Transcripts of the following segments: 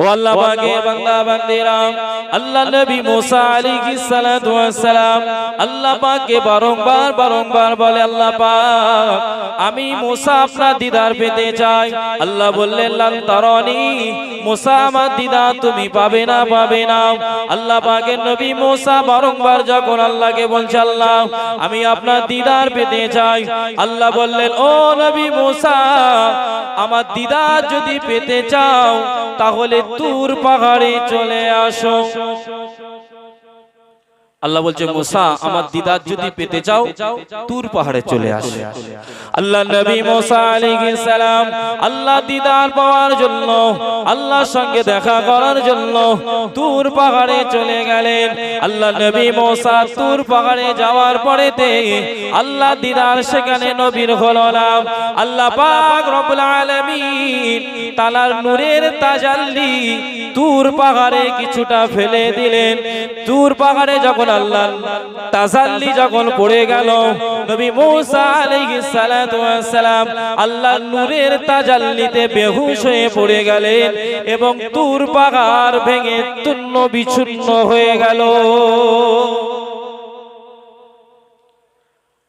ও আল্লাহ পাকের বান্দা বান্দিরা, আল্লাহ নবী মুসা আলাইহিস সালাতু ওয়াস সালাম আল্লাহ পাককে বারংবার বলে, আল্লাহ পাক আমি মুসা আপনার দিদার পেতে চাই। আল্লাহ বললেন লান তারানি, মুসা আমার দিদার তুমি পাবে না। আল্লাহ পাকের নবী মুসা বারংবার যখন আল্লাহকে বলছে, আল্লাহ আমি আপনার দিদার পেতে চাই, আল্লাহ বললেন ও নবী মুসা আমার দিদার যদি পেতে চাও তাহলে তুর পাহাড়ে চলে আসো। আল্লাহ বলছে মুসা আমার দিদার যদি পেতে চাও তুর পাহাড়ে চলে আসো। আল্লাহ নবী মুসা আলাইহিস সালাম আল্লাহ দিদার পাওয়ার জন্য, আল্লাহর সঙ্গে দেখা করার জন্য তুর পাহাড়ে চলে গেলেন। আল্লাহ নবী মুসা তুর পাহাড়ে যাওয়ার পরেতে আল্লাহ দিদার সেখানে নবীর হলো না। আল্লাহ পাক রব্বুল আলামিন তাআলার নূরের তাজাল্লি তুর পাহাড়ে কিছুটা ফেলে দিলেন। তুর পাহাড়ে যখন আল্লাহ তাজাল্লি যখন পড়ে গেল, নবী মুসা আলাইহিস সালাতু ওয়াস সালাম আল্লাহর নূরের তাজাল্লিতে বেহুশ হয়ে পড়ে গেলেন এবং তুর পাহাড় ভেঙে চূর্ণ বিচূর্ণ হয়ে গেল।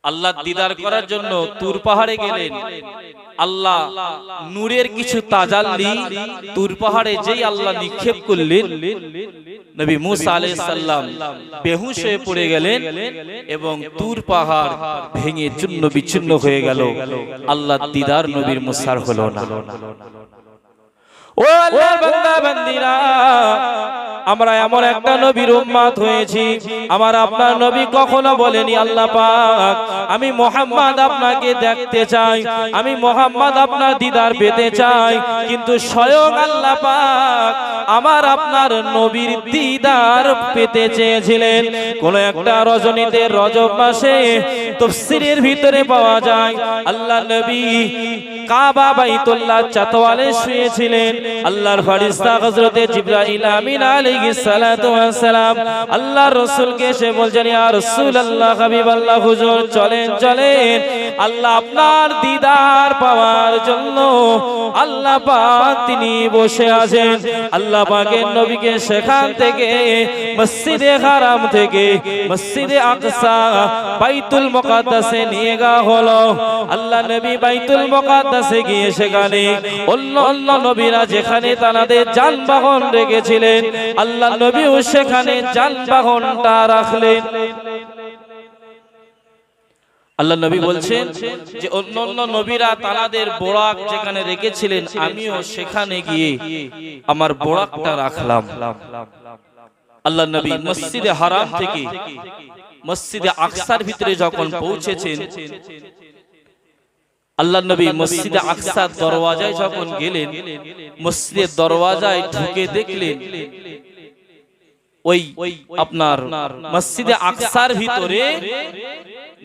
আল্লাহ দিদার করার জন্য তুর পাহাড়ে গেলেন। আল্লাহ নূরের কিছু তাজাল্লি তুর পাহাড়ে যেই আল্লাহ নিক্ষেপ করলেন, নবী মুসা আলাইহিস সালাম বেহুশ হয়ে পড়ে গেলেন এবং তুর পাহাড় ভেঙে চূর্ণ বিচূর্ণ হয়ে গেল। আল্লাহ দিদার নবীর মুসার হলো না। ও আল্লাহর বান্দা বান্দিরা, আমরা এমন একটা নবীর উম্মত হয়েছি, আমার আপনার নবী কখনো বলেনি আল্লাহ পাক আমি মুহাম্মদ আপনাকে দেখতে চাই, আমি মুহাম্মদ আপনার দিদার পেতে চাই, কিন্তু স্বয়ং আল্লাহ পাক আমার আপনার নবীর দিদার পেতে চেয়েছিলেন। কোন একটা রজনীতে রজব মাসে তাফসীরের ভিতরে পাওয়া যায় আল্লাহ নবী কাবা বাইতুল্লাহ চাতওয়ালে শুয়েছিলেন। আল্লাহর ফেরেশতা হযরতে জিবরাইল আমিন আলাইহিস সালাতু ওয়াস সালাম আল্লাহর রাসূলকে এসে বলছেন, ইয়া রাসূলুল্লাহ হাবিবাল্লাহ হুজুর চলেন আল্লাহ আপনার দিদার পাওয়ার জন্য আল্লাহ পাক তিনি বসে আছেন। আল্লাহ পাকের নবীকে সেখান থেকে মসজিদে হারাম থেকে মসজিদে আকসা বাইতুল মুকাদ্দাসে নিয়ে যাওয়া হলো। আল্লাহ নবী বাইতুল মুকাদ্দাসে গিয়ে সেখানে অন্য নবীরা যেখানে তাদের যানবাহন রেখেছিলেন, আল্লাহ নবীও সেখানে যানবাহনটা রাখলেন। আল্লাহ নবী বলছেন যে অন্য নবীরা তাদের বোরাক যেখানে রেখেছিলেন আমিও সেখানে গিয়ে আমার বোরাকটা রাখলাম। আল্লাহ নবী মসজিদে হারাম থেকে মসজিদে আকসার ভিতরে যখন পৌঁছেছেন, আল্লাহ নবী মসজিদে আকসার দরওয়াজায় যখন গেলেন, মসজিদের দরওয়াজায় ঢুকে দেখলেন ওই আপনার মসজিদে আকসার ভিতরে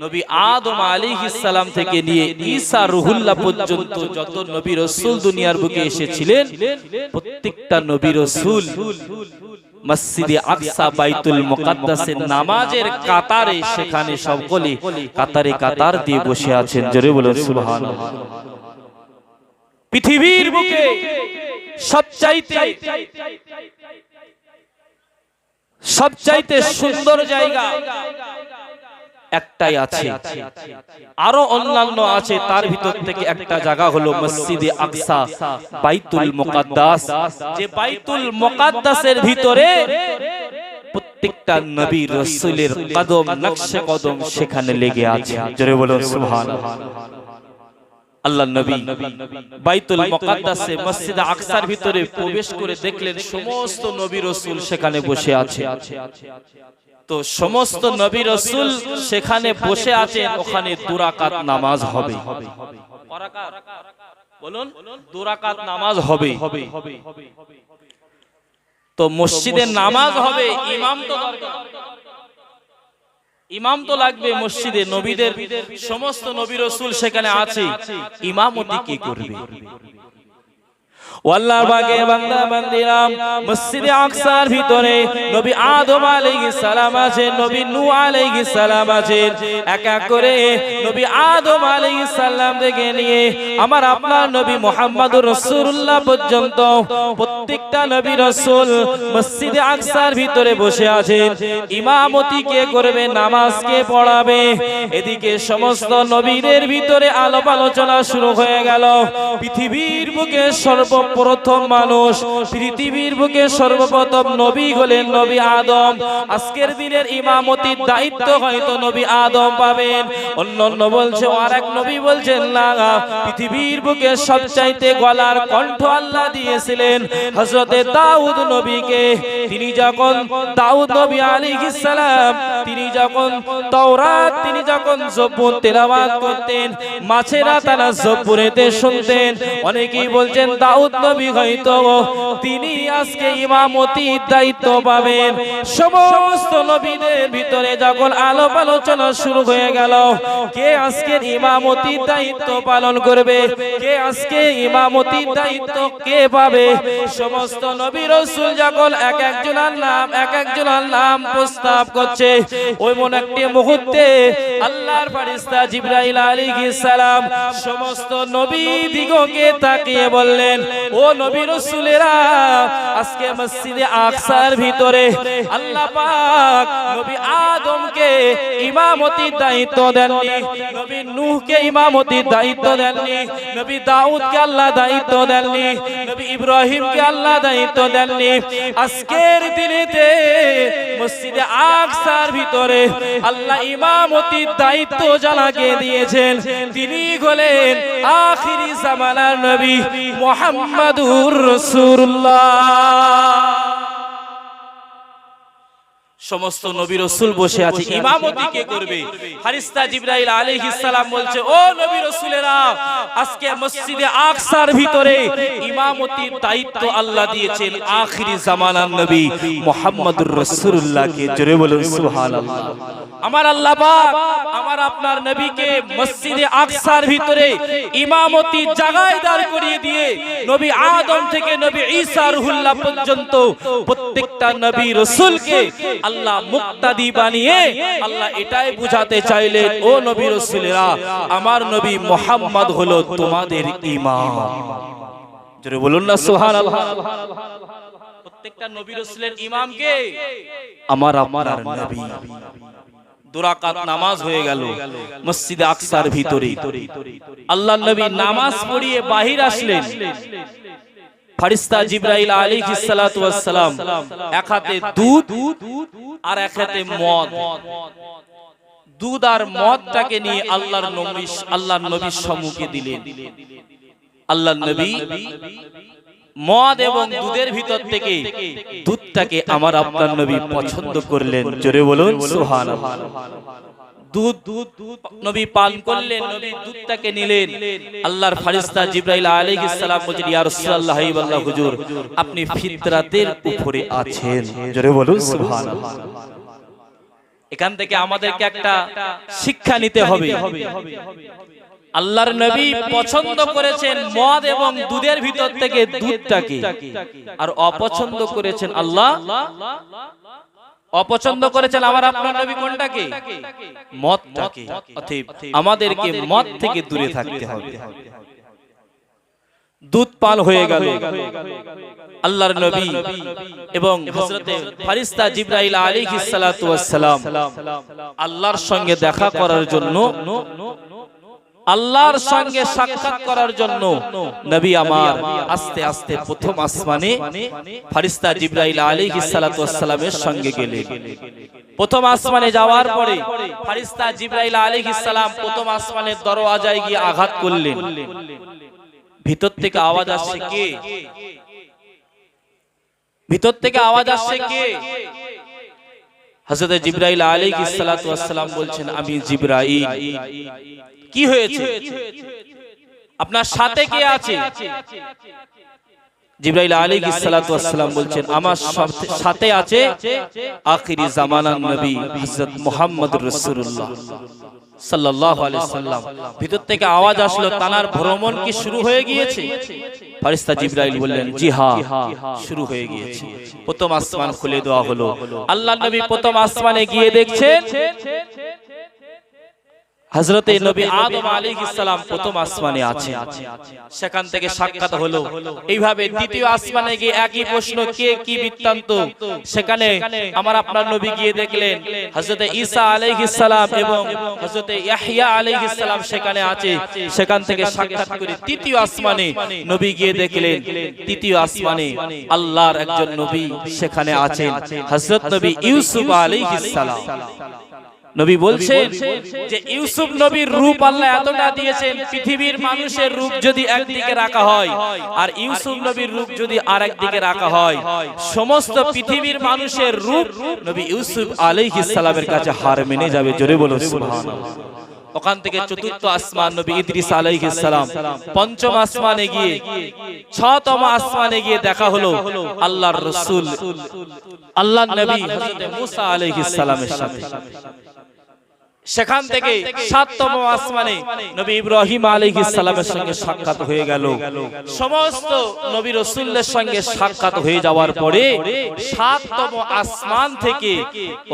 নবী আদম আলাইহিস সালাম থেকে নিয়ে ঈসা রুহুল্লাহ পর্যন্ত যত নবী রাসূল দুনিয়ার বুকে এসেছিলেন, প্রত্যেকটা নবী রাসূল মসজিদে আকসা বাইতুল মুকাদ্দাসের নামাজের কাতারে সেখানে সকলে কাতার দিয়ে বসে আছেন। জোরে বলুন সুবহানাল্লাহ। পৃথিবীর বুকে সবচাইতে সুন্দর জায়গা একটাই আছে, আরো অন্যান্য আছে, তার ভিতর থেকে একটা জায়গা হলো মসজিদে আকসা বাইতুল মুকাদ্দাস, যে বাইতুল মুকাদ্দাসের ভিতরে প্রত্যেকটা নবী রাসূলের কদম নকশে কদম সেখানে লেগে আছে। জোরে বলুন সুবহানাল্লাহ। আল্লাহ নবী বাইতুল মুকাদ্দাসে মসজিদে আকসার ভিতরে প্রবেশ করে দেখলেন সমস্ত নবী রাসূল সেখানে বসে আছে। তো সমস্ত নবী রাসূল সেখানে বসে আছেন, ওখানে দুরাকাত নামাজ হবে। বলুন দুরাকাত নামাজ হবে। তো মসজিদে নামাজ হবে, ইমাম তো লাগবে মসজিদে, নবীদের সমস্ত নবী রাসূল সেখানে আছে, ইমামতি কি করবে? আল্লাহর বাগে বান্দা বান্দিরাম মসজিদে আকসার ভিতরে নবী আদম আলাইহিস সালাম আছেন, নবী নূহ আলাইহিস সালাম আছেন। এক এক করে নবী আদম আলাইহিস সালাম থেকে নিয়ে আমার আপনার নবী মুহাম্মদুর রাসূলুল্লাহ পর্যন্ত প্রত্যেকটা নবী রাসূল মসজিদে আকসার ভিতরে বসে আছেন। ইমামতি কে করবে, নামাজ কে পড়াবে, এদিকে সমস্ত নবীদের ভিতরে আলাপ আলোচনা শুরু হয়ে গেল। পৃথিবীর বুকে সর্বপ্রথম মানুষ, পৃথিবীর বুকে সর্বপ্রথম নবী হলেন নবী আদম। আজকের দিনের ইমামতির দায়িত্ব হয়তো নবী আদম পাবেন। অন্যান্য বলছে, আর এক নবী বলছেন না, পৃথিবীর বুকে সবচাইতে গলার কণ্ঠ আল্লাহ দিয়েছিলেন হযরতে দাউদ নবীকে। তিনি যখন দাউদ নবী আলাইহিস সালাম তিনি যখন তাওরাত, তিনি যখন জবুর তেলাওয়াত করতেন, মাছেরা তারা জবুরেতে শুনতেন। অনেকেই বলছেন দাউদ নবী হয়তো তিনি আজকে ইমামতির দায়িত্ব পাবেন। সমস্ত নবীদের ভিতরে যখন আলাপ আলোচনা শুরু হয়ে গেল, কে আজকে ইমামতির দায়িত্ব পালন করবে, কে আজকে ইমামতির দায়িত্ব কে পাবে, সমস্ত নবী রাসূল যখন এক একজনের নাম প্রস্তাব করছে, ওই মন একটি মুহূর্তে আল্লাহর ফেরেশতা জিবরাইল আলাইহিস সালাম সমস্ত নবী দিগকে তাকিয়ে বললেন, ও নবী রাসূলেরা, আজকে মসজিদে আকসার ভিতরে আল্লাহ পাক নবী আদমকে ইমামতির দায়িত্ব দেননি, নবী নূহকে ইমামতির দায়িত্ব দেননি, নবী দাউদকে আল্লাহ দায়িত্ব দেননি, নবী ইব্রাহিমকে আল্লাহ দায়িত্ব দেননি। আজকের দিনেতে মসজিদে আকসার ভিতরে আল্লাহ ইমামতির দায়িত্ব যাকে দিয়েছেন, তিনি হলেন আখিরি জামানার নবী মুহাম্মাদুর রাসূলুল্লাহ। সমস্ত নবী রাসূল বসে আছে, ইমামতি কে করবে? ফেরেশতা জিবরাইল আলাইহিস সালাম বলছে, ও নবী রাসূলেরা, আজকে মসজিদে আকসার ভিতরে ইমামতির দায়িত্ব আল্লাহ দিয়েছেন আখিরি জামানার নবী মুহাম্মদুর রাসূলুল্লাহকে। জোরে বলুন সুবহানাল্লাহ। আমার আল্লাহ পাক আমার আপনার নবীকে মসজিদে আকসার ভিতরে ইমামতি জায়গায় দাঁড় করিয়ে দিয়ে নবী আদম থেকে নবী ঈসা রুহুল্লাহ পর্যন্ত প্রত্যেকটা নবী রাসূলকে আল্লাহ মুক্তাদি বানিয়ে আল্লাহ এটাই বুঝাতে চাইলেন, ও নবী রাসূলেরা, আমার নবী মুহাম্মদ হলো তোমাদের ইমাম। জোরে বলুন না সুবহানাল্লাহ। প্রত্যেকটা নবী রাসূলের ইমাম কে? আমার আপনার নবী। দুরাকাত নামাজ হয়ে গেল মসজিদে আকসার ভিতরে। আল্লাহর নবী নামাজ পড়িয়ে বাহির আসলেন। ফেরেশতা জিবরাইল আলাইহিস সালাতু ওয়াস সালাম এক হাতে দুধ আর এক হাতে মদ, দুধ আর মদটাকে নিয়ে আল্লাহর নবীর সম্মুখে দিলেন। আল্লাহর নবী মদ এবং দুধের ভিতর থেকে দুধটাকে আমার আপনার নবী পছন্দ করলেন। জোরে বলুন সুবহানাল্লাহ। দুধ নবী পান করলেন, নবী দুধটাকে নিলেন। আল্লাহর ফেরেশতা জিবরাইল আলাইহিস সালাম বলেন, ইয়া রাসূলুল্লাহ, হে আল্লাহ হুজুর, আপনি ফিতরাতের উপরে আছেন। জোরে বলুন সুবহানাল্লাহ। এখান থেকে আমাদেরকে একটা শিক্ষা নিতে হবে। আল্লাহর নবী পছন্দ করেছেন মদ এবং দুধের ভিতর থেকে দুধটাকে, আর অপছন্দ করেছেন অপছন্দ করেছেন আমার আপনার নবী কোনটাকে? মদটাকে। অতএব আমাদেরকে মদ থেকে দূরে থাকতে হবে। দুধ পান হয়ে গেল। আল্লাহর নবী এবং হযরতে ফেরেশতা জিবরাইল আলাইহিস সালাতু ওয়াস সালাম আল্লাহর সঙ্গে দেখা করার জন্য, আল্লাহর সঙ্গে সাক্ষাৎ করার জন্য নবী আমার আস্তে আস্তে প্রথম আসমানে ফেরেশতা জিবরাইল আলাইহিস সালাতু ওয়াস সালামের সঙ্গে গেলেন। প্রথম আসমানে যাওয়ার পরে ফেরেশতা জিবরাইল আলাইহিস সালাম প্রথম আসমানের দরওয়াজায় গিয়ে আঘাত করলেন। ভিতর থেকে আওয়াজ আসছে, কে? ভিতর থেকে আওয়াজ আসছে, কে? হযরত জিবরাইল আলাইহিস সালাতু ওয়াস সালাম বলছেন, আমি জিবরাইল। কি হয়েছে? আপনার সাথে কে আছে? জিবরাইল আলাইহিস সালাতু ওয়াস সালাম বলছেন, আমার সাথে আছে আখিরি জামানার নবী হযরত মুহাম্মদুর রাসূলুল্লাহ সাল্লাল্লাহু আলাইহি সাল্লাম। ভিতর থেকে আওয়াজ আসলো, তানার ভ্রমণ কি শুরু হয়ে গিয়েছে? ফেরেশতা জিবরাইল বললেন, জি হ্যাঁ, শুরু হয়ে গিয়েছে। প্রথম আসমান খুলে দেওয়া হলো। আল্লাহর নবী প্রথম আসমানে গিয়ে দেখছেন হযরতে নবী আদম আলাইহিস সালাম প্রথম আসমানে আছেন। সেখান থেকে সাক্ষাৎ হলো। এইভাবে দ্বিতীয় আসমানে গিয়ে একই প্রশ্ন, কে কি বৃত্তান্ত। সেখানে আমার আপনার নবী গিয়ে দেখলেন হযরতে ঈসা আলাইহিস সালাম এবং হযরতে ইয়াহইয়া আলাইহিস সালাম সেখানে আছে। সেখান থেকে সাক্ষাৎ করে তৃতীয় আসমানে নবী গিয়ে দেখলেন তৃতীয় আসমানে আল্লাহর একজন নবী সেখানে আছেন, হযরত নবী ইউসুফ আলাইহিস সালাম। নবী বলছেন যে ইউসুফ নবীর রূপ আল্লাহ এতটা দিয়েছেন, পৃথিবীর মানুষের রূপ যদি একদিকে রাখা হয় আর ইউসুফ নবীর রূপ যদি আরেক দিকে রাখা হয়, সমস্ত পৃথিবীর মানুষের রূপ নবী ইউসুফ আলাইহিস সালামের কাছে হার মেনে যাবে। জোরে বলো সুবহানাল্লাহ। ওখান থেকে চতুর্থ আসমান নবী ইদ্রিস আলাইহিস সালাম। পঞ্চম আসমানে গিয়ে ছতম আসমানে গিয়ে দেখা হলো আল্লাহর রাসূল আল্লাহর নবী হযরত মুসা আলাইহিস সালামের সাথে। সেখান থেকে সাতম আসমানে নবী ইব্রাহিম আলাইহিস সালামের সঙ্গে সাক্ষাৎ হয়ে গেল। সমস্ত নবী রাসূলদের সঙ্গে সাক্ষাৎ হয়ে যাওয়ার পরে সাতম আসমান থেকে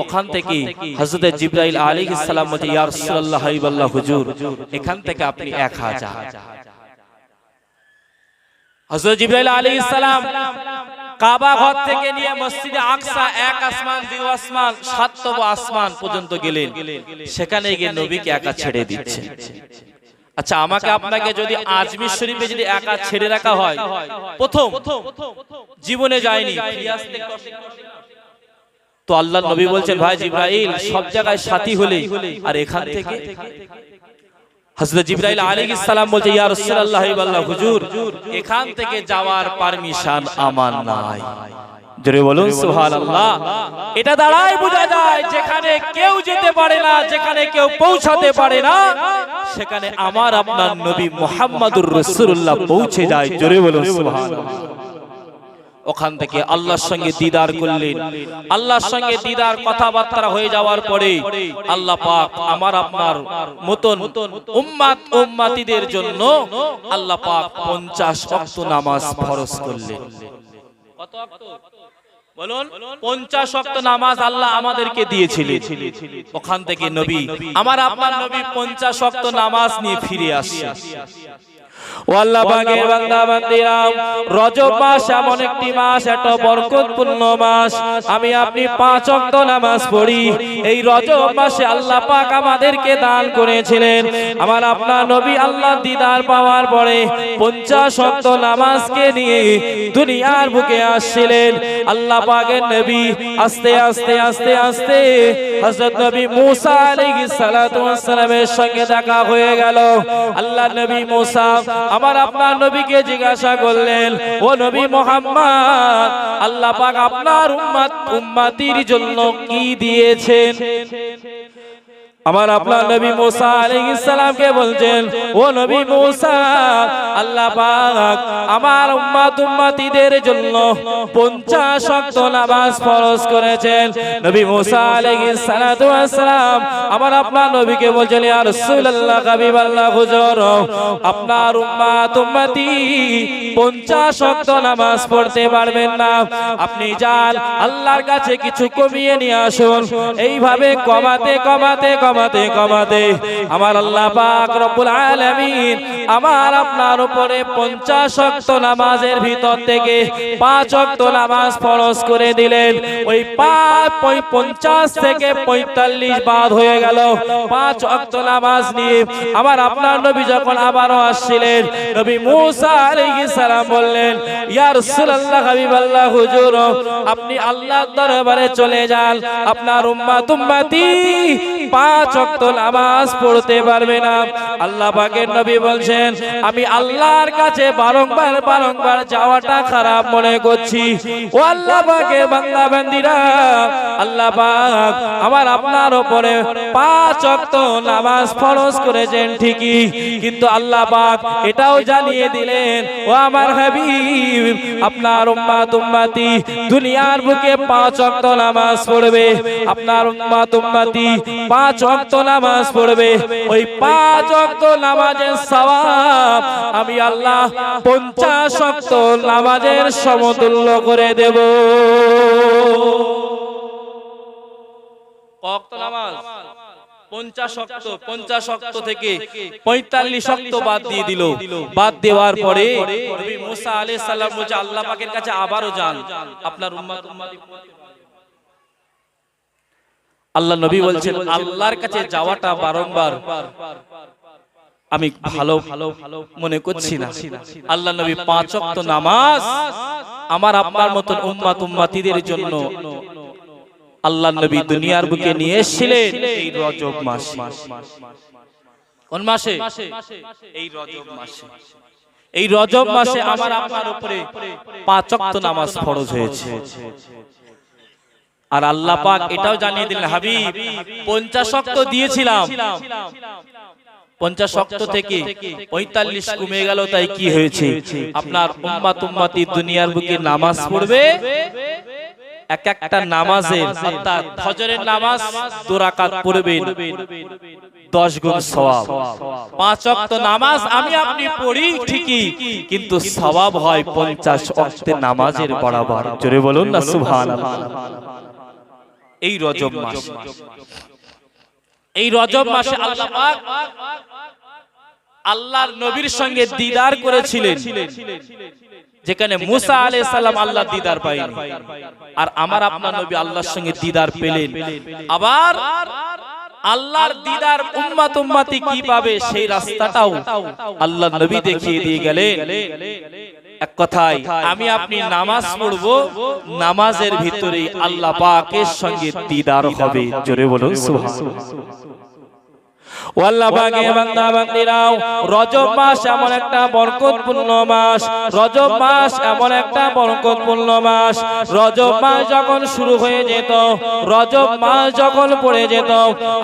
ওখান থেকে হযরত জিবরাইল আলাইহিস সালাম বলে, ইয়া রাসূলুল্লাহ হাবিবাল্লাহ হুজুর, এখান থেকে আপনি 1000। হযরত জিবরাইল আলাইহিস সালাম কাবা ঘর থেকে নিয়ে মসজিদে আকসা এক আসমান, দুই আসমান, সাতম আসমান পর্যন্ত গেলেন। সেখানে গিয়ে নবীকে একা ছেড়ে দিচ্ছে। আচ্ছা, আমাকে আপনাকে যদি আজমির শরীফে যদি একা ছেড়ে রাখা হয়, প্রথম জীবনে যায়নি, তো আল্লাহর নবী বলছেন, ভাই জিবরাইল সব জায়গায় সাথী হলে আর এখান থেকে। হযরত জিবরাইল আলাইহিস সালাম বলছে, ইয়া রাসূলুল্লাহ হাবিবাল্লাহ হুজুর, এখান থেকে যাওয়ার পারমিশন আমার নাই। জোরে বলুন সুবহানাল্লাহ। এটা দ্বারাই বোঝা যায় যেখানে কেউ যেতে পারে না, যেখানে কেউ পৌঁছাতে পারে না, সেখানে আমার আপনার নবী মুহাম্মদুর রাসূলুল্লাহ পৌঁছে যায়। জোরে বলুন সুবহানাল্লাহ। ওখান থেকে আল্লাহর সঙ্গে দিদার করলেন। আল্লাহর সঙ্গে দিদার কথাবার্তা হয়ে যাওয়ার পরে আল্লাহ পাক আমার আপনার মতন উম্মত উম্মতিদের জন্য আল্লাহ পাক 50 ওয়াক্ত নামাজ ফরজ করলেন। কত ওয়াক্ত বলুন? 50 ওয়াক্ত নামাজ আল্লাহ আমাদেরকে দিয়েছিলেন। ওখান থেকে নবী আমার আপনার নবী 50 ওয়াক্ত নামাজ নিয়ে ফিরে আসছে। ও আল্লাহ পাকের বান্দা বান্দিরা, রজব মাস এমন একটি মাস, একটা বরকতপূর্ণ মাস। আমি আপনি 5 ওয়াক্ত নামাজ পড়ি। এই রজব মাসে আল্লাহ পাক আমাদেরকে দান করেছিলেন। আমার আপনার নবী আল্লাহ দিদার পাওয়ার পরে 50 ওয়াক্ত নামাজকে নিয়ে দুনিয়ার বুকে আসছিলেন। আল্লাহ পাকের নবী আস্তে আস্তে আস্তে আস্তে হযরত নবী মুসা আলাইহিস সালাতু ওয়াস সালামের সঙ্গে দেখা হয়ে গেল। আল্লাহ নবী মুসা আমার আপনার নবীকে জিজ্ঞাসা করলেন, ও নবী মুহাম্মদ, আল্লাহ পাক আপনার উম্মতির জন্য কি দিয়েছেন? আমার আপনার নবী মুসা আলাইহিস সালামকে বলছেন, ও নবী মুসা, আল্লাহ পাক আমার উম্মত উম্মতিদের জন্য 50 ওয়াক্ত নামাজ ফরজ করেছেন। নবী মুসা আলাইহিস সালাতু ওয়াস সালাম আমার আপনার নবীকে বলছেন, ইয়া রাসূলুল্লাহ হাবিবাল্লাহ হুজুর, আপনার উম্মত উম্মতি 50 ওয়াক্ত নামাজ পড়তে পারবেন না, আপনি যান আল্লাহর কাছে কিছু কমিয়ে নিয়ে আসুন। এইভাবে কমাতে কমাতে কমাতে কমাতে আমার আল্লাহ পাক রব্বুল আলামিন আমার আপনার উপরে 50 ওয়াক্ত নামাজের ভিতর থেকে 5 ওয়াক্ত নামাজ ফরজ করে দিলেন। ওই 50 থেকে 45 বাদ হয়ে গেল। 5 ওয়াক্ত নামাজ নিয়ে আমার আপনার নবী যখন আবারও আসছিলেন, নবী মুসা আলাইহিস সালাম বললেন, ইয়া রাসূলুল্লাহ হাবিবাল্লাহ হুজুর, আপনি আল্লাহর দরবারে চলে যান, আপনার উম্মত উম্মতি 5 ওয়াক্ত নামাজ পড়তে পারবে না। আল্লাহ পাকের নবী বলছেন, আমি আল্লাহর কাছে বারংবার বারংবার যাওয়াটা খারাপ মনে করছি। ও আল্লাহ পাকের বান্দা বান্দিরা, আল্লাহ পাক আমার আপনার উপরে 5 ওয়াক্ত নামাজ ফরজ করেছেন ঠিকই, কিন্তু আল্লাহ পাক এটাও জানিয়ে দিলেন, ও আমার হাবিব, আপনার উম্মত উম্মতি দুনিয়ার বুকে 5 ওয়াক্ত নামাজ পড়বে। আপনার উম্মত উম্মতি 5 ওয়াক্ত নামাজ পড়বে, ওই 5 ওয়াক্ত নামাজের সওয়াব আমি আল্লাহ 50 ওয়াক্ত নামাজের সমতুল্য করে দেব। ওয়াক্ত নামাজ 50 ওয়াক্ত, 50 ওয়াক্ত থেকে 45 ওয়াক্ত বাদ দিয়ে দিল। বাদ দেওয়ার পরে নবী মুসা আলাইহিস সালাম বলছে আল্লাহ পাকের কাছে আবারও যান, আপনার উম্মত আল্লাহ নবী বলছেন আল্লাহর কাছে যাওয়াটা বারংবার আমি ভালো মনে করছি না। আল্লাহ নবী 5 ওয়াক্ত নামাজ আমার আপনার মত উম্মত উম্মতিদের জন্য আল্লাহ নবী দুনিয়ার বুকে নিয়ে এসেছিলেন এই রজব মাসে। কোন মাসে? এই রজব মাসে। এই রজব মাসে আমার আপনার উপরে 5 ওয়াক্ত নামাজ ফরজ হয়েছে। আর আল্লাহ পাক এটাও জানিয়ে দিলেন হাবিব 50 ওয়াক্ত দিয়েছিলাম, 50 ওয়াক্ত থেকে 45 কমে গেল, তাই কি হয়েছে আপনার উম্মত উম্মতি দুনিয়ার বুকে নামাজ পড়বে। এক একটা নামাজের অর্থাৎ ফজরের নামাজ 2 রাকাত পড়বেন 10 গুণ সওয়াব। 5 ওয়াক্ত নামাজ আমি আপনি পড়ি ঠিকই, কিন্তু সওয়াব হয় 50 ওয়াক্তের নামাজের বরাবর। জোরে বলুন না সুবহানাল্লাহ। এই রজব মাস, এই রজব মাসে আল্লাহ পাক আল্লাহর নবীর সঙ্গে দিদার করেছিলেন, যেখানে মুসা আলাইহিস সালাম আল্লাহর দিদার পায়নি, আর আমার আপনার নবী আল্লাহর সঙ্গে দিদার পেলেন। আবার আল্লাহর দিদার উম্মত উম্মতি কি পাবে সেই রাস্তাটাও আল্লাহর নবী দেখিয়ে দিয়ে গেলেন। এক কথায় আমি আপনি নামাজ পড়বো, নামাজের ভিতরেই আল্লাহ পাকের সঙ্গে দিদার হবে। জোরে বলুন সুবহানাল্লাহ। আল্লাহ পাকের বান্দা বান্দীরাও, রজব মাস এমন একটা বরকতপূর্ণ মাস, রজব মাস এমন একটা বরকতপূর্ণ মাস। রজব মাস যখন শুরু হয়ে যেত, রজব মাস যখন পড়ে যেত,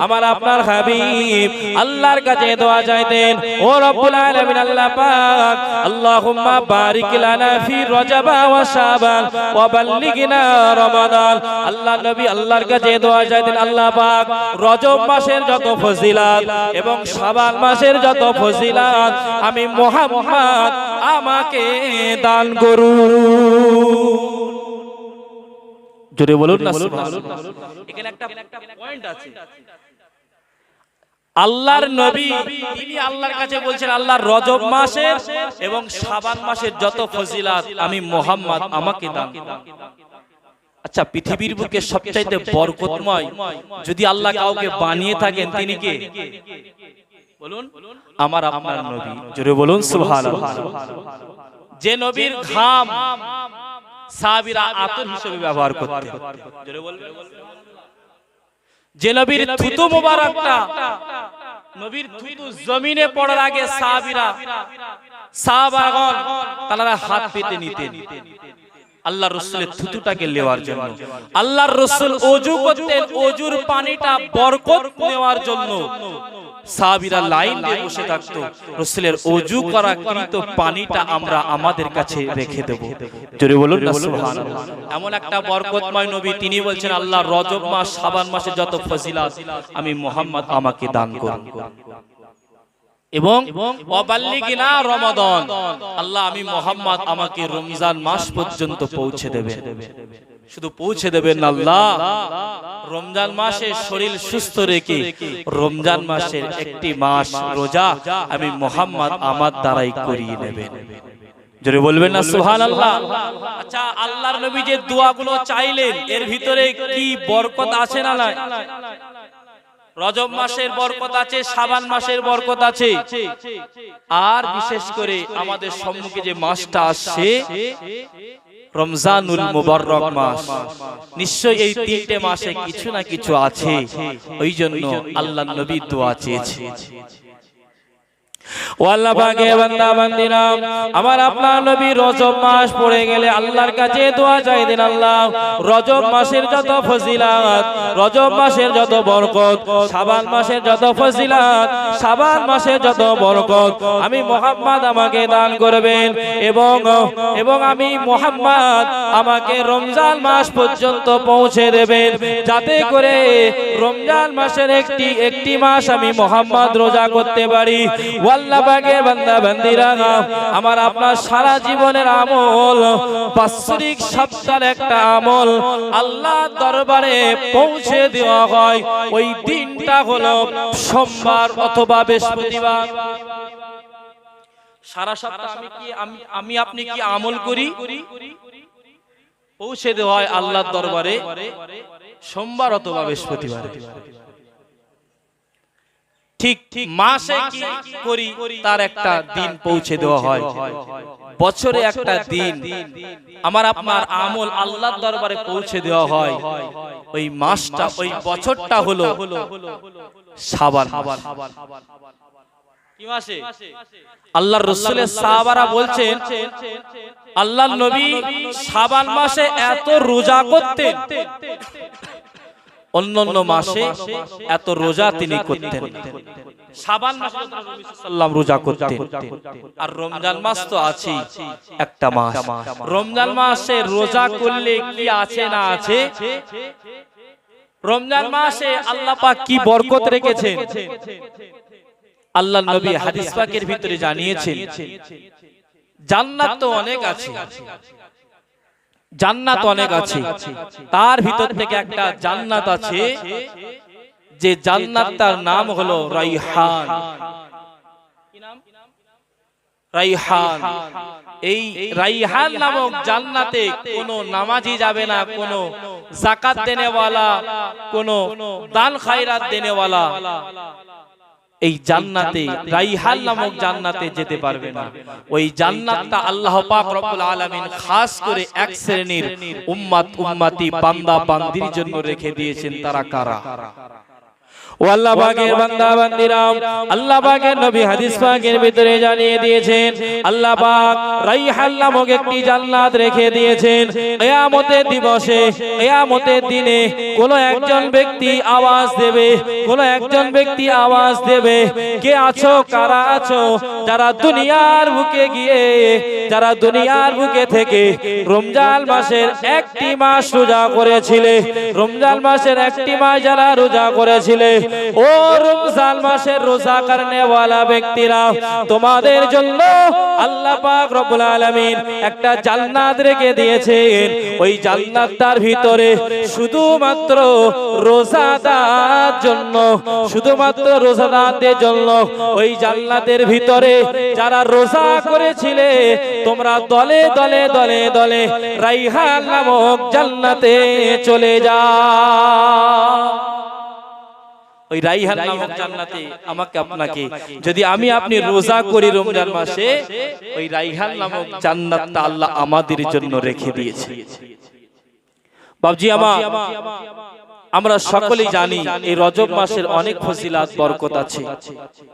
আমার আপনার হাবিব আল্লাহর কাছে দোয়া চাইতেন, ও রব্বুল আলামিন আল্লাহ পাক আল্লাহুম্মা বারিক লানা ফি রজব ওয়া শাবান ওয়া বাল্লিগনা রমাদান। আল্লাহ নবী আল্লাহর কাছে দোয়া চাইতেন, আল্লাহ পাক রজব মাসের যত ফজিলাত এবং শাবান মাসের যত ফজিলাত আমি মুহাম্মদ আমাকে দান করুন। জোরে বলুন না সুবহানাল্লাহ। এখানে একটা পয়েন্ট আছে, আল্লাহর নবী তিনি আল্লাহর কাছে বলছেন আল্লাহ রজব মাসের এবং শাবান মাসের যত ফজিলাত আমি মুহাম্মদ আমাকে দান করুন। আচ্ছা, পৃথিবীর বুকে সবচাইতে বরকতময় যদি আল্লাহ কাউকে বানিয়ে থাকেন তিনি কে? বলুন, আমার আপনার নবী। জোরে বলুন সুবহানাল্লাহ। যে নবীর ঘাম সাহাবীরা আতর হিসেবে ব্যবহার করতেন। জোরে বলবেন। যে নবীর থুতু মোবারকটা, নবীর থুতু জমিনে পড়ার আগে সাহাবাগণ তারা হাত পেতে নিতেন আল্লাহর রাসূলের থুতুটাকে নেওয়ার জন্য। আল্লাহর রাসূল ওযু করতেন, ওযুর পানিটা বরকত নেওয়ার জন্য সাহাবীরা লাইন দিয়ে বসে থাকতো, রাসূলের ওযু করা কৃত পানিটা আমরা আমাদের কাছে রেখে দেব। জোরে বলুন না সুবহানাল্লাহ। এমন একটা বরকতময় নবী, তিনি বলছেন আল্লাহ রজব মাস শাবান মাসে যত ফজিলাত আমি মুহাম্মদ আমাকে দান করুন। এবং ওয়াবাল্লিগনা রমাদান, আল্লাহ আমি মুহাম্মদ আমাকে রমজান মাস পর্যন্ত পৌঁছে দেবেন। শুধু পৌঁছে দেবেন না আল্লাহ, রমজান মাসে শরীর সুস্থ রেখে রমজান মাসের একটি মাস রোজা আমি মুহাম্মদ আমার দ্বারাই করিয়ে নেবেন। জোরে বলবেন না সুবহানাল্লাহ। আচ্ছা, আল্লাহর নবী যে দোয়াগুলো চাইলেন এর ভিতরে কি বরকত আছে না নাই? রজব মাসের বরকত আছে, শাবান মাসের বরকত আছে, আর বিশেষ করে আমাদের সম্মুখে যে মাসটা আসছে রমজানুল মুবাররক মাস, নিশ্চয়ই এই তিনটে মাসে কিছু না কিছু আছে। ওই জন্য আল্লাহর নবী দোয়া চেয়েছে। ও আল্লাহ পাকের বান্দা বান্দিরা, আমার আপনার নবী রজব মাস পড়ে গেলে আল্লাহর কাছে দোয়া চাইতেন, আল্লাহ রজব মাসের যত ফজিলাত, রজব মাসের যত বরকত, শাবান মাসের যত ফজিলাত, শাবান মাসের যত বরকত আমি মুহাম্মদ আমাকে দান করবেন, এবং আমি মুহাম্মদ আমাকে রমজান মাস পর্যন্ত পৌঁছে দেবেন, যাতে করে রমজান মাসের একটি মাস আমি মুহাম্মদ রোজা করতে পারি। আল্লাহ পাকের বান্দা বান্দিরা, আমার আপনার সারা জীবনের আমল, বাৎসরিক সপ্তাহের একটা আমল আল্লাহর দরবারে পৌঁছে দেওয়া হয়, ওই দিনটা হলো সোমবার অথবা বৃহস্পতিবার। সারা সপ্তাহ আমি আপনি কি আমল করি, পৌঁছে দেওয়া হয় আল্লাহর দরবারে সোমবার অথবা বৃহস্পতিবার। ঠিক মাসে কি করি তার একটা দিন পৌঁছে দেওয়া হয়, বছরে একটা দিন আমার আপনার আমল আল্লাহর দরবারে পৌঁছে দেওয়া হয়, ওই মাসটা ওই বছরটা হলো শাবান। কি মাসে? আল্লাহর রাসূলের সাহাবারা বলছেন আল্লাহর নবী শাবান মাসে এত রোজা করতেন, অন্যান্য মাসে এত রোজা তিনি করতেন, শাবান মাসে নবী সাল্লাল্লাহু রোজা করতেন। আর রমজান মাস তো আছে একটা মাস, রমজান মাসে রোজা করলে কি আছে না আছে? রমজান মাসে আল্লাহ পাক কি বরকত রেখেছেন, আল্লাহর নবী হাদিস পাকের ভিতরে জানিয়েছেন জান্নাত তো অনেক আছে, জান্নাত অনেক আছে, তার ভিতর থেকে একটা জান্নাত আছে যে জান্নাতটার নাম হলো রাইহান। কি নাম? রাইহান। এই রাইহান নামক জান্নাতে কোনো নামাজি যাবে না, কোনো যাকাত দেনেওয়ালা, কোনো দান খায়রাত দেনেওয়ালা এই জান্নাতে, রাইহান নামক জান্নাতে যেতে পারবে না। ওই জান্নাতটা আল্লাহ পাক রব্বুল আলামিন খাস করে এক শ্রেণীর উম্মতি বান্দা বান্দির জন্য রেখে দিয়েছেন। তারা কারা? ও আল্লাহ পাকের বান্দা বান্দিরা, আল্লাহ পাকের নবী হাদিস পাকের ভিতরে জানিয়ে দিয়েছেন আল্লাহ পাক রাইহান নামক একটি জান্নাত রেখে দিয়েছেন। কিয়ামতের দিবসে, কিয়ামতের দিনে কোন একজন ব্যক্তি আওয়াজ দেবে, কোন একজন ব্যক্তি আওয়াজ দেবে, কে আছো, কারা আছো যারা দুনিয়ার বুকে গিয়ে, যারা দুনিয়ার বুকে থেকে রমজান মাসের একটি মাস রোজা করেছিলে, রমজান মাসের একটি মাস যারা রোজা করেছিলে, ও রমজান মাসের রোজা করনে ওয়ালা ব্যক্তিরা, তোমাদের জন্য আল্লাহ পাক রব্বুল আলামিন একটা জান্নাত রেখে দিয়েছেন। ওই জান্নাতটার ভিতরে শুধুমাত্র রোজাদার জন্য, শুধুমাত্র রোজাদারদের জন্য ওই জান্নাতের ভিতরে যারা রোজা করেছিলে তোমরা দলে দলে দলে দলে রাইহান নামক জান্নাতে চলে যাও। ওই রাইহান নামক জান্নাতে আমাকে আপনাকে, যদি আমি আপনি রোজা করি রমজান মাসে, ওই রাইহান নামক জান্নাতটা আল্লাহ আমাদের জন্য রেখে দিয়েছে। বাবজি আমার, আমরা সকলেই জানি এই রজব মাসের অনেক ফজিলাত বরকত আছে,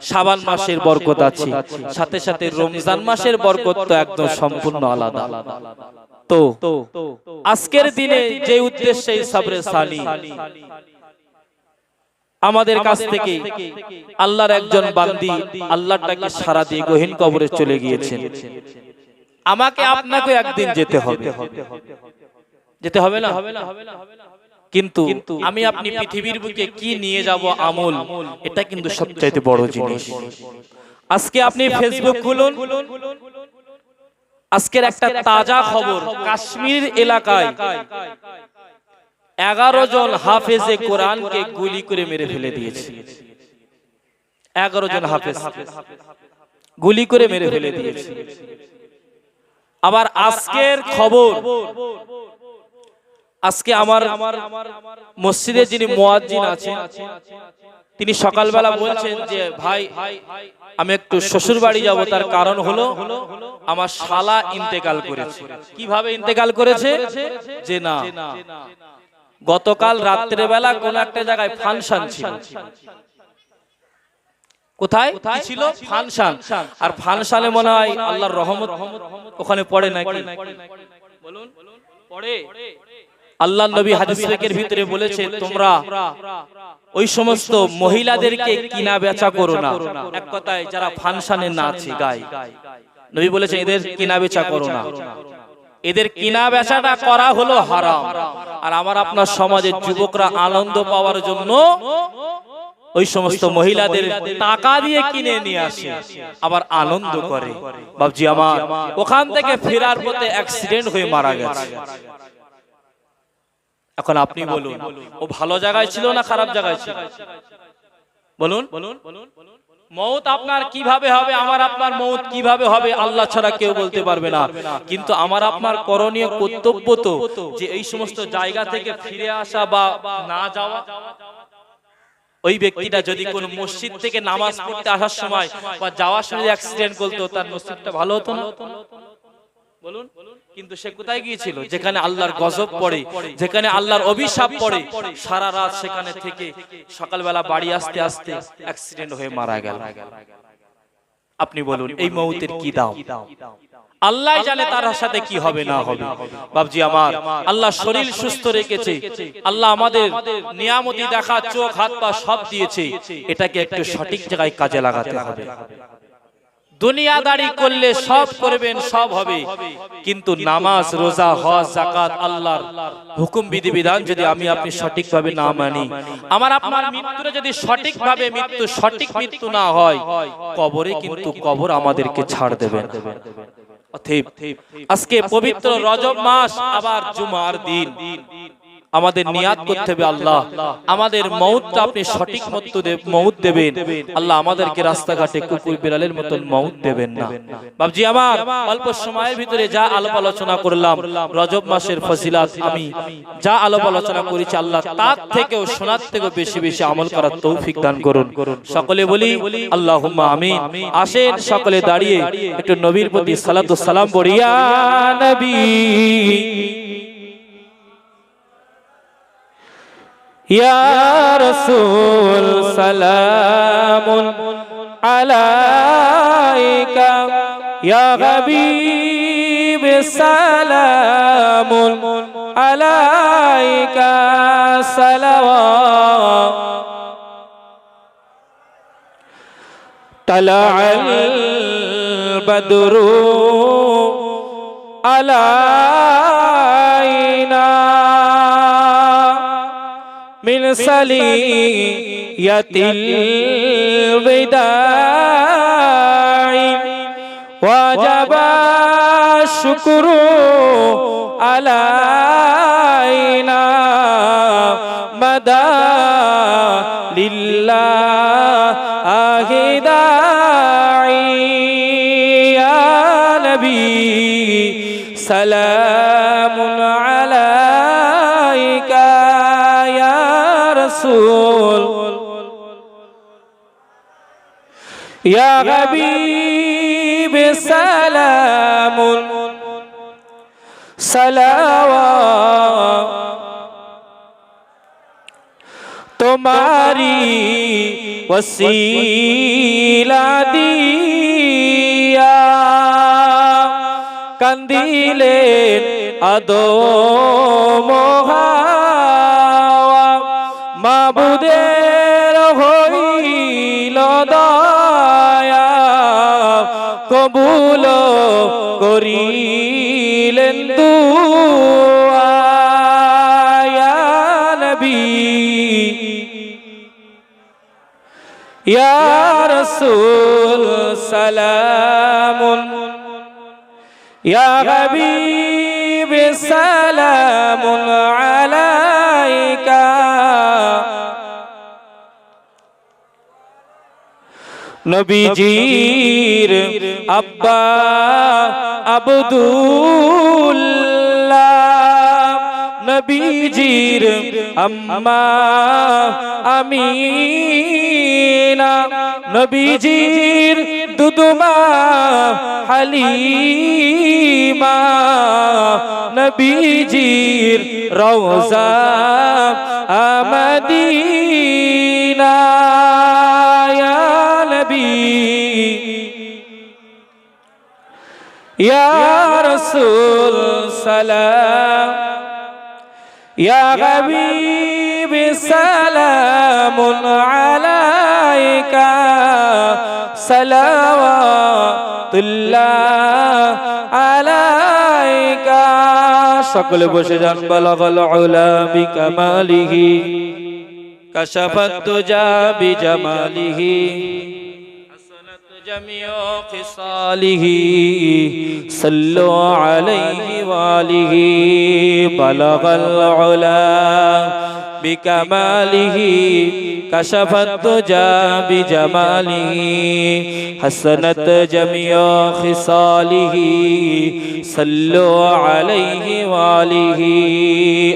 শাবান মাসের বরকত আছে, সাথে সাথে রমজান মাসের বরকত তো একদম সম্পূর্ণ আলাদা। তো আজকের দিনে যে উদ্দেশ্যে সবরে সালি আমাদের কাছ থেকে আল্লাহর একজন বান্দি আল্লাহটাকে সারা দিয়ে গহীন কবরে চলে গিয়েছেন, আমাকে আপনাকে একদিন যেতে হবে, যেতে হবে না? কিন্তু আমি আপনি পৃথিবীর বুকে কি নিয়ে যাব আমল, এটা কিন্তু সবচাইতে বড় জিনিস। আজকে আপনি ফেসবুক খুলুন, আজকের একটা তাজা খবর, কাশ্মীর এলাকায় 11 জন হাফেজে কোরআনকে গুলি করে মেরে ফেলে দিয়েছে। 11 জন হাফেজ গুলি করে মেরে ফেলে দিয়েছে। আবার আজকের খবর, আজকে আমার মসজিদে যিনি মুয়াজ্জিন আছেন তিনি সকালবেলা বলছেন যে ভাই আমি একটু শ্বশুর বাড়ি যাব, তার কারণ হলো আমার শালা ইন্তেকাল করেছে। কিভাবে ইন্তেকাল করেছে? যে না, গতকাল রাত্রে বেলা কোন একটা জায়গায় ফাংশন ছিল, কোথায় কি ছিল? ফাংশন। আর ফাংশনে মনে হয় আল্লাহর রহমত ওখানে পড়ে নাকি? বলুন, পড়ে? আল্লাহর নবী হাদিস শরীফের ভিতরে বলেছে, তোমরা ওই সমস্ত মহিলাদেরকে কিনা বেচা করো না। এক কথায় যারা ফাংশনে নাচে গায়, নবী বলেছেন এদের কিনা বেচা করো না। এদের কিনা বেচাটা করা হলো হারাম। আর আমার আপনার সমাজের যুবকরা আনন্দ পাওয়ার জন্য ওই সমস্ত মহিলাদের টাকা দিয়ে কিনে নিয়ে আসে, আবার আনন্দ করে। বাবজি আমার, ওখান থেকে ফেরার পথে অ্যাক্সিডেন্ট হয়ে মারা গেছে। এখন আপনি বলুন, ও ভালো জায়গায় ছিল না খারাপ জায়গায় ছিল? বলুন। মৌত আপনার কিভাবে হবে, আমার আপনার মৌত কিভাবে হবে, আল্লাহ ছাড়া কেউ বলতে পারবে না। কিন্তু আমার আপনার করণীয় কর্তব্য তো যে এই সমস্ত জায়গা থেকে ফিরে আসা বা না যাওয়া। ওই ব্যক্তিটা যদি কোন মসজিদ থেকে নামাজ পড়তে আসার সময় বা যাওয়ার সময় অ্যাক্সিডেন্ট করতো, তার নসিবটা ভালো হতো না? বলুন। কিন্তু সে কোথায় গিয়েছিল? যেখানে আল্লাহর গজব পড়ে, যেখানে আল্লাহর অভিশাপ পড়ে, সারা রাত সেখানে থেকে সকালবেলা বাড়ি আসতে আসতে অ্যাক্সিডেন্ট হয়ে মারা গেল। আপনি বলুন এই মৌতের কি দাম? আল্লাহ জানে তার সাথে কি হবে না হবে। বাবজি আমার, আল্লাহ শরীর সুস্থ রেখেছে, আল্লাহ আমাদের নিয়ামতি দেখা, চোখ হাত পা সব দিয়েছে, এটাকে একটু সঠিক জায়গায় কাজে লাগাতে হবে। দুনিয়াদারি করলে সব করবেন, সব হবে, কিন্তু নামাজ, রোজা, হজ, যাকাত, আল্লাহর হুকুম বিধিবিধান যদি আমি আপনি সঠিকভাবে না মানি, আমার আপনার মৃত্যুরে যদি সঠিকভাবে মৃত্যু, সঠিক মৃত্যু না হয়, কবরে কিন্তু কবর আমাদেরকে ছাড় দেবেন। অতএব আজকে পবিত্র রজব মাস, আবার জুমার দিন, আমাদের নিয়াত করতে হবে আল্লাহ আমাদের মউতটা আপনি সঠিক মউত দেবেন। আল্লাহ আমাদেরকে রাস্তাঘাটে কুকুর বিড়ালের মতন মউত দেবেন না। বাবজি আমার, অল্প সময়ের ভিতরে যা আলাপ আলোচনা করলাম রজব মাসের ফজিলাত, আমি যা আলাপ আলোচনা করেছি, আল্লাহ তার থেকেও শোনার থেকেও বেশি বেশি আমল করার তৌফিক দান করুন। সকলে বলি আল্লাহুম্মা আমিন। আসেন সকলে দাঁড়িয়ে একটু নবীর প্রতি সালাতু সালাম পড়ি। ইয়া নবী ইয়া রাসূল সালামুন আলাইকা, ইয়া হাবিব সালামুন আলাইকা, সালাওয়াত তালাআল বদরু আলাইনা মিন সালিয়াতিল বিদাই, ওয়াজাবা শুকরু আলাইনা মাদা লিল্লাহি দাই। ইয়া নবী সালামুন আলাইকা, ইয়া রাসূল ইয়া হাবিব সালামুন সালাওয়াত তোমারি ওসিলা দিয়া কান্দিলেন আদম হাওয়া, মাবুদের হইল দয়া, কবুল করিলেন দুআ। ইয়া নবী ইয়া রাসূল সালামুন, ইয়া হাবিব সালামুন আলাইকা। নবীজির আব্বা আব্দুল্লাহ, নবীজির আম্মা আমিনা, নবীজির দুদুমা হালিমা, নবীজির রওজা মদিনা। ইয়া নবী ইয়া রাসূল সালাম, ইয়া হাবিব সালামুন আলাইকা, সালাওয়াতুল্লাহ আলাইকা। সকলে বসে যান। বালাগাল উলা বিকামালিহি, কাশাফাত তুজা বিজামালিহি, হাসানাত জামিউ খিসালিহি, সাল্লু আলাইহি ওয়ালিহি। বালাগাল উলা বিকামালিহি, কাশাফাত তুজা বিজামালিহি, হাসানাত জামিউ খিসালিহি, সাল্লু আলাইহি ওয়ালিহি।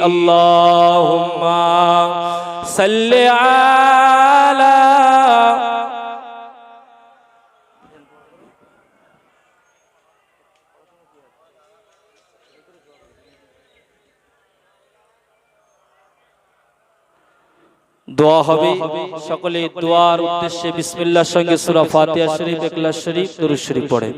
আল্লাহুম্মা সাল্লি আলা দোয়া হবে। সকলে দোয়ার উদ্দেশ্যে বিসমিল্লাহর সঙ্গে সূরা ফাতিহা শরীফ, ইখলাস শরীফ, দুরূদ শরীফ পড়ে।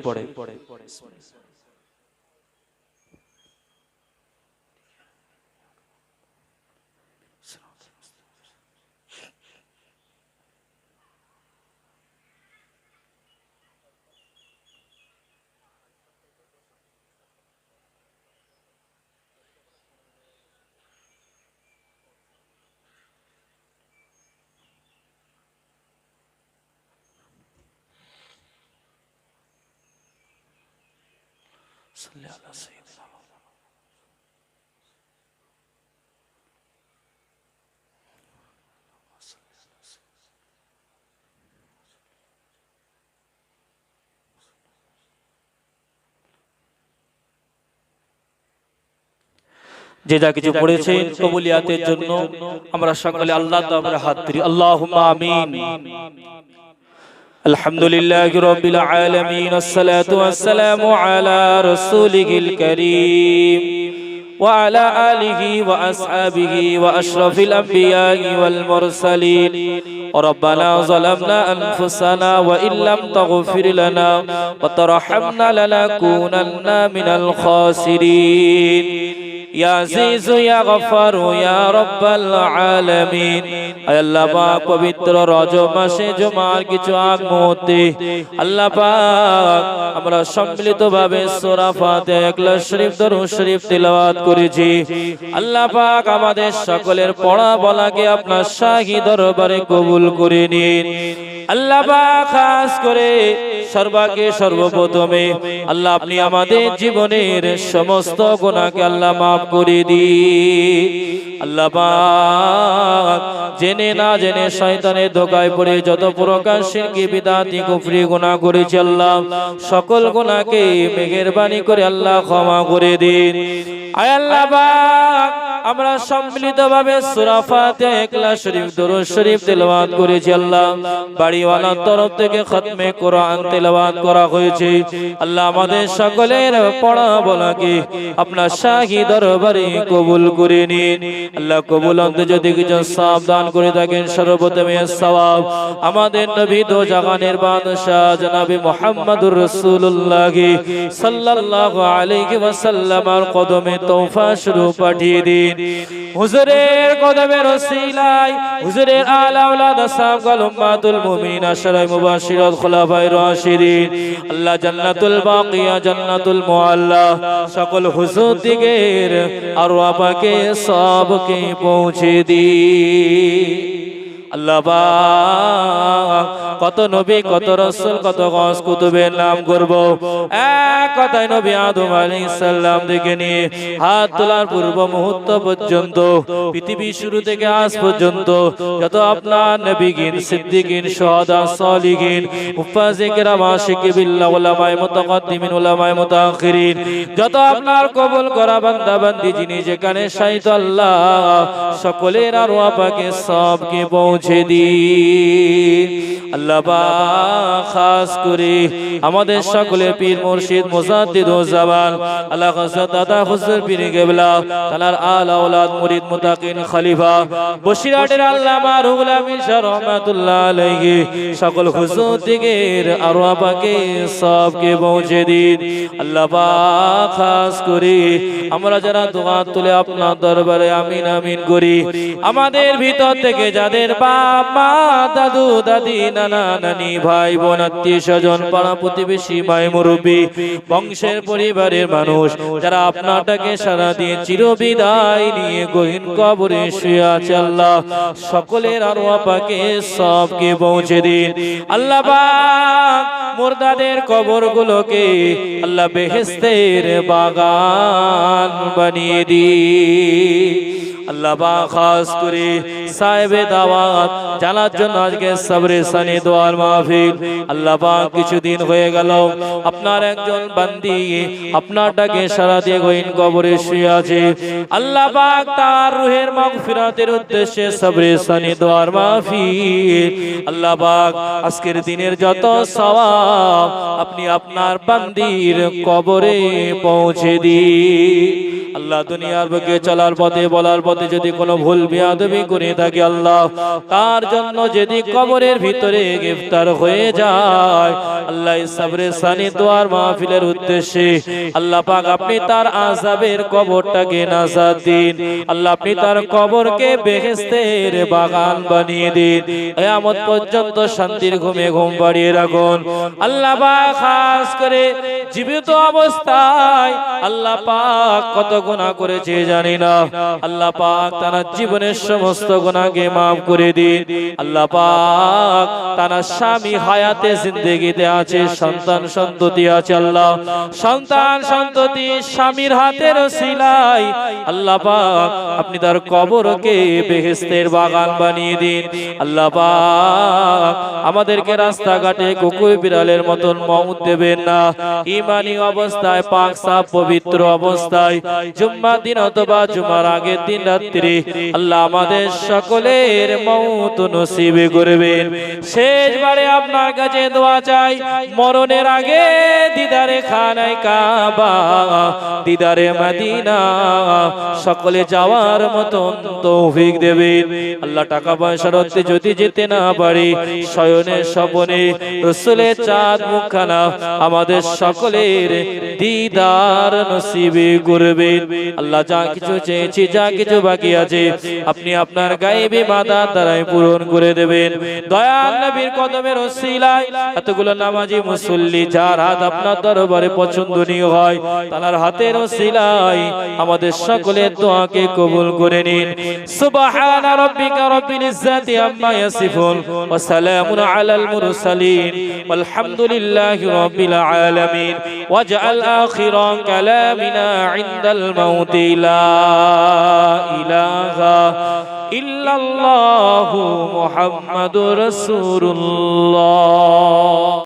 সাল্লি আলা সাইয়্যিদিনা। যে যা কিছু পড়েছেন কবুলিয়াতের জন্য আমরা সকলে আল্লাহর দরবারে হাত তুলি। আল্লাহুম্মা আমিন। আলহামদুলিল্লাহি রাব্বিল আলামিন, আসসালাতু ওয়াসসালামু আলা রাসূলিল কারীম ওয়া আলা আলিহি ওয়া আসহাবিহি ওয়া আশরাফিল আমবিয়াই ওয়াল মুরসালিন। রব্বানা যালামনা আনফুসানা ওয়া ইল্লাম তাগফির লানা ওয়া তারহামনা লানাকুনান্না মিনাল খাসিরিন। ইয়া আজিজু ইয়া গফফারু ইয়া রাব্বাল আলামিন। আয় আল্লাহ পাক, পবিত্র রজব মাসে জুমার কিছু আগ মুহূর্তে আল্লাহ পাক আমরা সম্মিলিতভাবে সূরা ফাতিহা, ইখলাস শরীফ, দরুদ শরীফ তিলাওয়াত করেছি। আল্লাহ পাক আমাদের সকলের পড়া বলাকে আপনার শাহী দরবারে কবুল করে নিন। আল্লাহ পাক খাস করে সর্বাকে সর্বপ্রথমে আল্লাহ আপনি আমাদের জীবনের সমস্ত গুনাহকে আল্লাহ মাফ করে দিন। আল্লাহ পাক জেনে না জেনে শয়তানের ধোঁকায় পড়ে যত প্রকার শিরকি বিদআতি কুফরি গুনাহ করেছি, আল্লাহ সকল গুনাহকে মেহেরবানি করে আল্লাহ ক্ষমা করে দিন। আয় আল্লাহ পাক আমরা সম্মিলিতভাবে সূরা ফাতিহা, ইখলাস শরীফ, দরুদ শরীফ তেলাওয়াত করেছি। আল্লাহ বাড়িওয়ালার তরফ থেকে খতমে কোরআন তেলাওয়াত করা হয়েছে। আল্লাহ আমাদের সকলের পড়া বলাকে আপনার শাহী দরবারে কবুল করে নিন। আল্লাহ কবুল অন্তে যদি কিছু সওয়াব দান করে থাকেন, সর্বপ্রথমে সওয়াব আমাদের নবী দো জাহানের বাদশা জনাবে মুহাম্মদুর রাসূলুল্লাহ সাল্লাল্লাহু আলাইহি ওয়াসাল্লামের কদমে তওফা শুরু পাঠিয়ে দিন। হুজুরের কদমের ওসিলায় হুজুরের আলা আওলাদ আসহাবুল উম্মাতুল মুমিনিন আশরায়ে মুবাশশিরাত খুলাফায়ে রাশিদিন আল্লাহ জান্নাতুল বাকিয়া, জান্নাতুল মুআল্লা সকল হুজুর দিগের আরওয়াহ পাকে সবকে পৌঁছে দিন। আল্লাহ পাক কত নবী, কত রাসূল, কত গাউস কুতুবের নাম করব, এক কথায় নবী আদম আলাইহিস সালাম থেকে নিয়ে হাত তোলার পূর্ব মুহূর্ত পর্যন্ত পৃথিবী শুরু থেকে আজ পর্যন্ত যত আপনার নবীগণ, সিদ্দিকিন, শুহাদা, সালিহিন, হুফাজে কেরাম, আশিকি বিল্লাহ, উলামায়ে মুতাকাদ্দিমিন, উলামায়ে মুতাআখিরিন, যত আপনার কবুল করা বান্দা বান্দি যিনি যেখানে শাহিদ, আল্লাহ সকলের আরওয়াহ পাকে সবকে পৌঁছে পৌঁছে দিন আল্লাহ পাক। খাস করে আমাদের সকলের পীর মুর্শিদ মুজাদ্দিদুজ্জামান আল্লাহ হযরত দাদা হুজুর পীর কেবলা তার আল আওলাদ মুরিদ মুতাকিন খলিফা বসিরহাটের আল্লামা রুহুল আমিন শাহ রহমাতুল্লাহ আলাইহি সকল হুজুরদের আরওয়াহ পাকে সবকে পৌঁছে দিন আল্লাহ পাক। খাস করে আমরা যারা দোয়া তুলে আপনার দরবারে আমিন আমিন করি, আমাদের ভিতর থেকে যাদের বাপ মা দাদু দাদি নানা নানি ভাই বোন আত্মীয় স্বজন পাড়া প্রতিবেশী ভাই মুরব্বী বংশের পরিবারের মানুষ যারা আপনাটাকে সারা দিয়ে চিরবিদায় নিয়ে গহীন কবরে শুয়ে আছে আল্লাহ সকলের আরওয়াহ পাকে সবকে পৌঁছে দিন আল্লাহ পাক। মুর্দাদের কবরগুলোকে আল্লাহ বেহেশতের বাগান বানিয়ে দিন আল্লাহ পাক। খাস করে সাহেবে দাওয়াত জানার জন্য আজকে সবরে সানি দোয়ার মাহফিল আল্লাহ পাক কিছুদিন হয়ে গেল আপনার একজন বান্দি আপনারটাকে সারা দিয়ে গহীন কবরে শুয়ে আছে আল্লাহ পাক তার রূহের মাগফিরাতের উদ্দেশ্যে সবরে সানি দোয়ার মাহফিল আল্লাহ পাক আজকের দিনের যত সওয়াব আপনি আপনার বান্দির কবরে পৌঁছে দিন আল্লাহ। দুনিয়ার বুকে চলার পথে বলার পথে যদি কোনো ভুল বেয়াদবি করে থাকে আল্লাহ তার জন্য যদি কবরের ভিতরে গ্রেফতার হয়ে যায় আল্লাহ সবরে সানি দোয়ার মাহফিলের উদ্দেশ্যে আল্লাহ পাক আপনি তার আযাবের কবরটাকে নাজাত দিন আল্লাহ। আপনি তার কবরকে বেহেশতের বাগান বানিয়ে দিন কিয়ামত পর্যন্ত শান্তির ঘুমে ঘুম পাড়িয়ে রাখুন আল্লাহ পাক। খাস করে জীবিত অবস্থায় আল্লাহ পাক কত গুনাহ করেছে জানি না আল্লাহ পাক তার জীবনের সমস্ত গুনাহকে maaf করে দিন আল্লাহ পাক। তার স্বামী হায়াতে জিন্দেগিতে আছে, সন্তান সন্ততি আছে আল্লাহ সন্তান সন্ততি স্বামীর হাতের ওসিলায় আল্লাহ পাক আপনি তার কবরকে বেহেশতের বাগান বানিয়ে দিন আল্লাহ পাক। আমাদেরকে রাস্তাঘাটে কুকুর বিড়ালের মতন মওত দেবেন না, ঈমানি অবস্থায় পাক সাফ পবিত্র অবস্থায় জুম্মা দিন অথবা জুমার আগের দিন রাত্রি আল্লাহ আমাদের সকলের মওত নসিব করবেন। শেষবারে আপনার কাছে দোয়া চাই মরণের আগে দিদারে খানায় কাবা দিদারে মদিনা সকলে যাওয়ার মতন তৌফিক দেবেন আল্লাহ। টাকা পয়সার অর্থে যদি যেতে না পারি শয়নে স্বপনে রাসূলের চাঁদ মুখখানা আমাদের সকলের দিদার নসিবে করবেন আল্লাহ। যা কিছু চেয়েছি যা কিছু বাকি আছে আপনি আপনার গায়েবী মাদার দ্বারাই পূরণ করে দেবেন দয়াল নবীর কদমের ওসিলায়। এতগুলো নামাজি মুসল্লি যার হাত আপনার দরবারে পছন্দনীয় হয় তার হাতের ওসিলায় আমাদের সকলের দোয়াকে কবুল করে নিন। সুবহানা রাব্বিকা রাব্বিল ইজ্জাতি আম্মা ইয়াসিফুন ওয়া সালামুন আলাল মুরসালিন ওয়ালহামদুলিল্লাহি রাব্বিল আলামিন ওয়াজআল আখিরা কালামিনা ইনদাল মাউতি লা ইলাহা ইল্লাল্লাহু মুহাম্মাদুর রাসূলুল্লাহ।